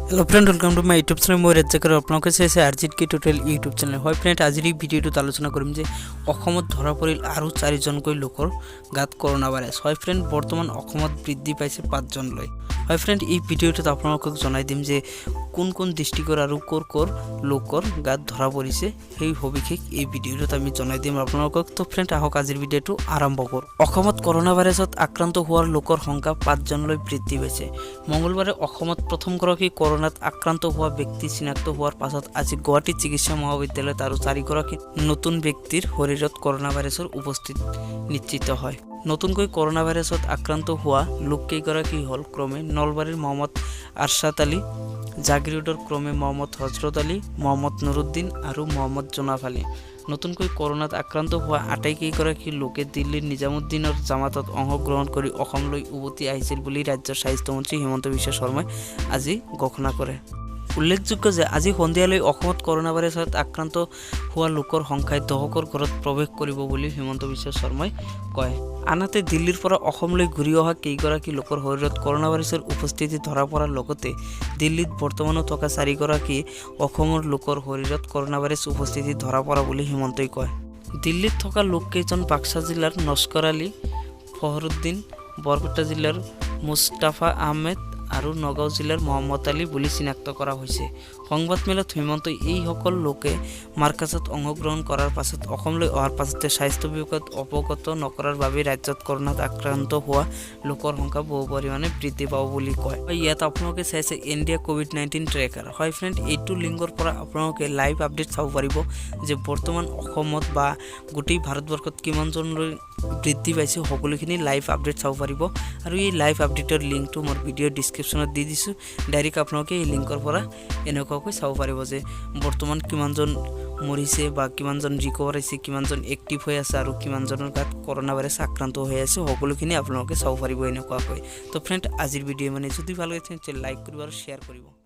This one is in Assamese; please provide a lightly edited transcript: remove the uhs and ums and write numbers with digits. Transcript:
hello friend welcome to my YouTube channel मैं rzktutorial আপোনালোকে চাইছে rzktutorial ইউটিউব চেনেল হয় ফ্রেন্ড আজিৰ এই ভিডিওটো আলোচনা কৰিম যে অসমত ধৰা পৰিল আৰু 4 জনকৈ লোকৰ গাত কৰোনা ভাইৰাছ হয় ফ্ৰেন্ড বৰ্তমান অসমত বৃদ্ধি পাইছে 5 জনলৈ হয় ফ্ৰেন্ড এই ভিডিওটোত আপোনালোকক জনাই দিম যে কোন কোন ডিস্ট্ৰিক্টৰ আৰু কোৰ লোকৰ গাত ধৰা পৰিছে সেই সবিশেষ এই ভিডিওটোত আমি জনাই দিম আপোনালোকক তো ফ্ৰেন্ড আহক আজিৰ ভিডিওটো আৰম্ভ কৰো অসমত কৰোনা ভাইৰাছত আক্ৰান্ত হোৱাৰ লোকৰ সংখ্যা 5 জনলৈ বৃদ্ধি পাইছে মঙ্গলবাৰে অসমত প্ৰথম গৰাকী কৰোনাত আক্ৰান্ত হওয়া ব্যক্তি চিনাক্ত হওয়াৰ পাছত আজি গুৱাহাটী চিকিৎসা মহাবিদ্যালয়ত আৰু 4 গৰাকী নতুন ব্যক্তিৰ শৰীৰত কৰোনা ভাইৰাছৰ উপস্থিত নিশ্চিত হয় নতুনকৈ কৰোনা ভাইৰাছত আক্ৰান্ত হোৱা লোক কেইগৰাকী হল ক্ৰমে নলবাৰীৰ মোহাম্মদ আৰশাদ আলী জাগিৰোডৰ ক্ৰমে মোহাম্মদ হজৰত আলী মোহাম্মদ নুৰুদ্দিন আৰু মোহাম্মদ জোনাফ আলী নতুনকৈ কৰোনাত আক্ৰান্ত হোৱা আটাইকেইগৰাকী লোকে দিল্লীৰ নিজামুদ্দিনৰ জামাতত অংশগ্ৰহণ কৰি অসমলৈ উভতি আহিছিল বুলি ৰাজ্যৰ স্বাস্থ্য মন্ত্ৰী হিমন্ত বিশ্ব শৰ্মাই আজি ঘোষণা কৰে উল্লেখযোগ্য যে আজি সন্ধিয়ালৈ অসমত কৰোনা ভাইৰাছত আক্ৰান্ত হোৱা লোকৰ সংখ্যাই দহকৰ ঘৰত প্ৰৱেশ কৰিব বুলি হিমন্ত বিশ্ব শৰ্মাই কয় আনহাতে দিল্লীৰ পৰা অসমলৈ ঘূৰি অহা কেইগৰাকী লোকৰ শৰীৰত কৰোনা ভাইৰাছৰ উপস্থিতি ধৰা পৰাৰ লগতে দিল্লীত বৰ্তমানো থকা 4 গৰাকী অসমৰ লোকৰ শৰীৰত কৰোনা ভাইৰাছ উপস্থিতি ধৰা পৰা বুলি হিমন্তই কয় দিল্লীত থকা লোককেইজন বাক্সা জিলাৰ নস্কৰ আলী ফহৰুদ্দিন বৰপেটা জিলাৰ মুস্তাফা আহমেদ আৰু নগাঁও জিলাৰ মোহাম্মদ আলী বুলি চিনাক্ত কৰা হৈছে সংবাদমেলত হিমন্তই এই সকল লোকে মাৰ্কাছত অংশগ্ৰহণ কৰাৰ পাছত অসমলৈ অহাৰ পাছতে স্বাস্থ্য বিভাগত অৱগত নকৰাৰ বাবে ৰাজ্যত কৰোনাত আক্ৰান্ত হোৱা লোকৰ সংখ্যা বহু পৰিমাণে বৃদ্ধি পাব বুলি কয় ইয়াত আপোনালোকে চাইছে ইণ্ডিয়া কোভিড-19 ট্ৰেকাৰ হয় ফ্ৰেণ্ড এইটো লিংকৰ পৰা আপোনালোকে লাইভ আপডেট চাব পাৰিব যে বৰ্তমান অসমত বা গোটেই ভাৰতবৰ্ষত কিমানজনলৈ বৃদ্ধি পাইছে সকলোখিনি লাইভ আপডেট চাব পাৰিব আৰু এই লাইভ আপডেটৰ লিংকটো মোৰ ভিডিঅ' ডিসক্ৰিপশনত দি দিছো ডাইৰেক্ট আপোনালোকে এই লিংকৰ পৰা এনেকুৱাকৈ চাব পাৰিব যে বৰ্তমান কিমানজন মৰিছে বা কিমানজন ৰিকভাৰ হৈছে কিমানজন এক্টিভ হৈ আছে আৰু কিমানজনৰ গাত কৰোনা ভাইৰাছ আক্ৰান্ত হৈ আছে সকলোখিনি আপোনালোকে চাব পাৰিব এনেকুৱাকৈ তো ফ্ৰেণ্ড আজিৰ ভিডিঅ' মানে যদি ভাল লাগিছে লাইক কৰিব আৰু শ্বেয়াৰ কৰিব